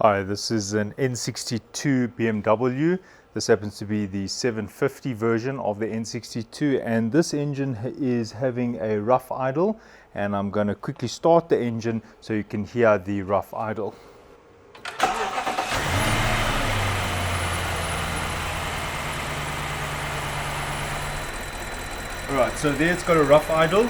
Hi, this is an N62 BMW. This happens to be the 750 version of the N62, and this engine is having a rough idle, and I'm going to quickly start the engine so you can hear the rough idle. Alright, so there it's got a rough idle,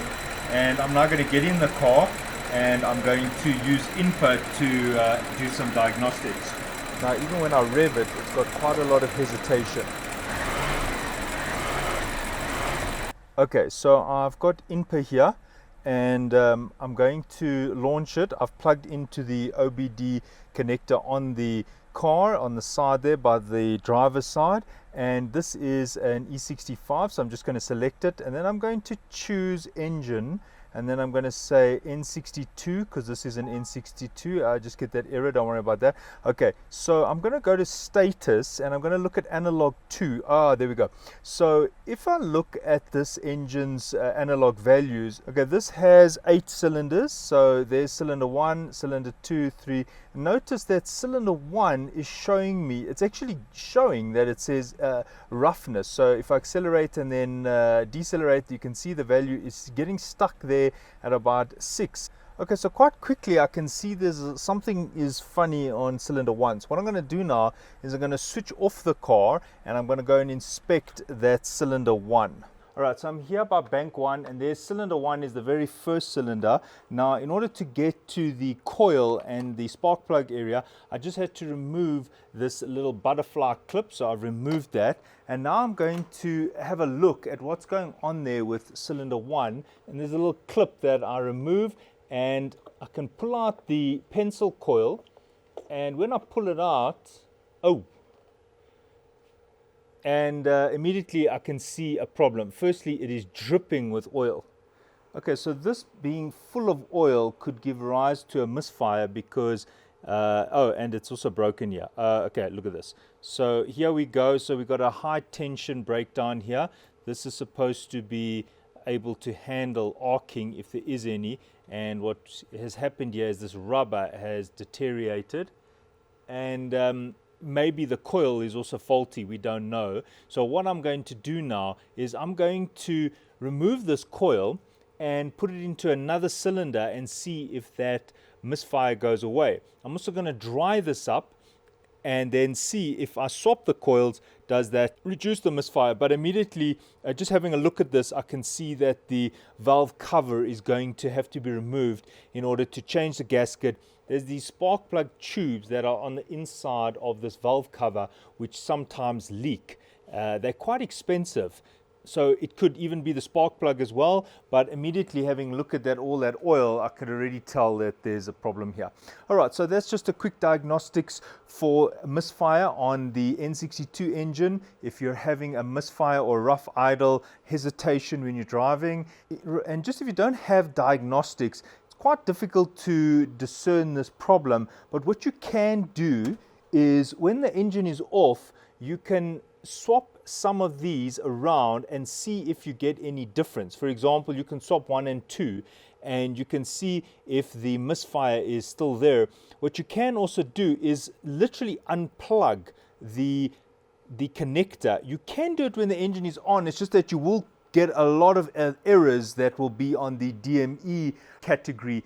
and I'm now going to get in the car and I'm going to use INPA to do some diagnostics. Now, even when I rev it, it's got quite a lot of hesitation. Okay, so I've got INPA here, and I'm going to launch it. I've plugged into the OBD connector on the car on the side there by the driver's side, and this is an e65, so I'm just going to select it, and then I'm going to choose engine, and then I'm going to say N62 because this is an N62. I just get that error, don't worry about that. Okay, so I'm going to go to status and I'm going to look at analog 2. There we go. So if I look at this engine's analog values, okay, this has 8 cylinders. So there's cylinder 1, cylinder 2, 3. Notice that cylinder 1 is showing me, it's actually showing that it says roughness. So if I accelerate and then decelerate, you can see the value is getting stuck there at about 6. Okay, so quite quickly I can see there's something is funny on cylinder 1. So what I'm going to do now is I'm going to switch off the car and I'm going to go and inspect that cylinder 1. Alright, so I'm here by bank 1, and there's cylinder 1 is the very first cylinder. Now, in order to get to the coil and the spark plug area, I just had to remove this little butterfly clip, so I've removed that. And now I'm going to have a look at what's going on there with cylinder 1. And there's a little clip that I remove, and I can pull out the pencil coil, and when I pull it out, and immediately I can see a problem. Firstly, it is dripping with oil. Okay, so this being full of oil could give rise to a misfire because, and it's also broken here. Okay, look at this. So here we go. So we've got a high tension breakdown here. This is supposed to be able to handle arcing if there is any. And what has happened here is this rubber has deteriorated, and maybe the coil is also faulty, we don't know. So what I'm going to do now is I'm going to remove this coil and put it into another cylinder and see if that misfire goes away. I'm also going to dry this up and then see if I swap the coils, does that reduce the misfire. But immediately, just having a look at this, I can see that the valve cover is going to have to be removed in order to change the gasket. There's these spark plug tubes that are on the inside of this valve cover which sometimes leak. They're quite expensive. So it could even be the spark plug as well, but immediately having a look at that, all that oil, I could already tell that there's a problem here. All right, so that's just a quick diagnostics for misfire on the N62 engine. If you're having a misfire or rough idle, hesitation when you're driving, and just if you don't have diagnostics, it's quite difficult to discern this problem. But what you can do is when the engine is off, you can swap some of these around and see if you get any difference. For example, you can swap 1 and 2 and you can see if the misfire is still there. What you can also do is literally unplug the connector. You can do it when the engine is on, it's just that you will get a lot of errors that will be on the DME category,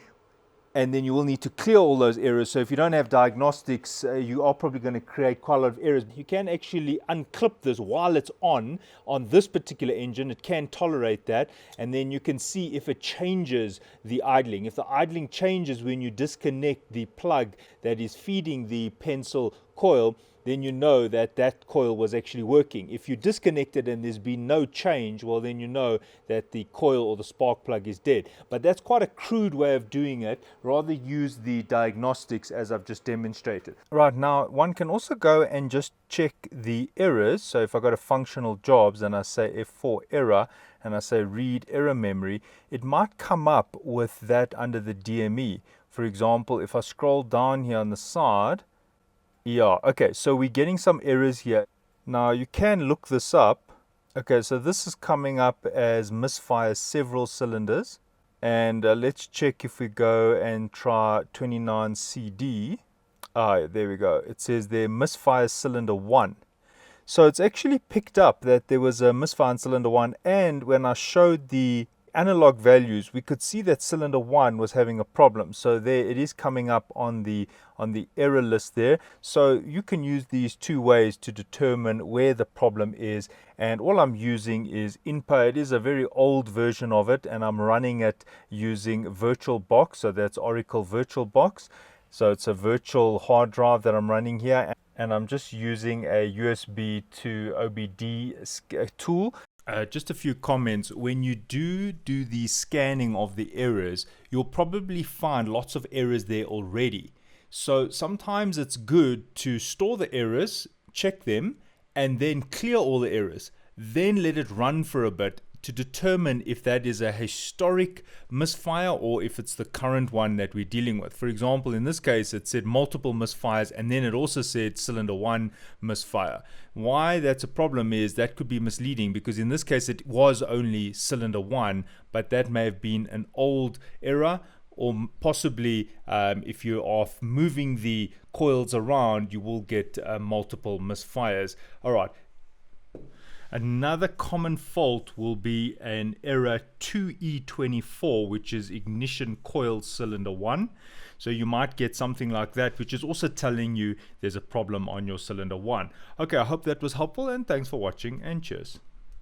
and then you will need to clear all those errors. So if you don't have diagnostics, you are probably going to create quite a lot of errors. You can actually unclip this while it's on this particular engine. It can tolerate that, and then you can see if it changes the idling. If the idling changes when you disconnect the plug that is feeding the pencil coil, then you know that that coil was actually working. If you disconnect it and there's been no change, well, then you know that the coil or the spark plug is dead. But that's quite a crude way of doing it. Rather use the diagnostics as I've just demonstrated. Right, now one can also go and just check the errors. So if I go to functional jobs and I say F4 error and I say read error memory, it might come up with that under the DME. For example, if I scroll down here on the side, yeah, okay, so we're getting some errors here. Now you can look this up. Okay, so this is coming up as misfire several cylinders. And let's check if we go and try 29CD. There we go. It says there misfire cylinder 1. So it's actually picked up that there was a misfire in cylinder 1, and when I showed the analog values, we could see that cylinder 1 was having a problem. So there it is coming up on the error list there. So you can use these two ways to determine where the problem is, and all I'm using is INPA. It is a very old version of it, and I'm running it using VirtualBox. So that's Oracle VirtualBox. So it's a virtual hard drive that I'm running here, and I'm just using a USB to OBD tool. Just a few comments. When you do the scanning of the errors, you'll probably find lots of errors there already. So sometimes it's good to store the errors, check them, and then clear all the errors. Then let it run for a bit to determine if that is a historic misfire or if it's the current one that we're dealing with. For example, in this case, it said multiple misfires, and then it also said cylinder 1 misfire. Why that's a problem is that could be misleading, because in this case it was only cylinder 1, but that may have been an old error, or possibly if you are moving the coils around, you will get multiple misfires. All right. Another common fault will be an error 2E24, which is ignition coil cylinder 1. So you might get something like that, which is also telling you there's a problem on your cylinder 1. Okay, I hope that was helpful, and thanks for watching, and cheers.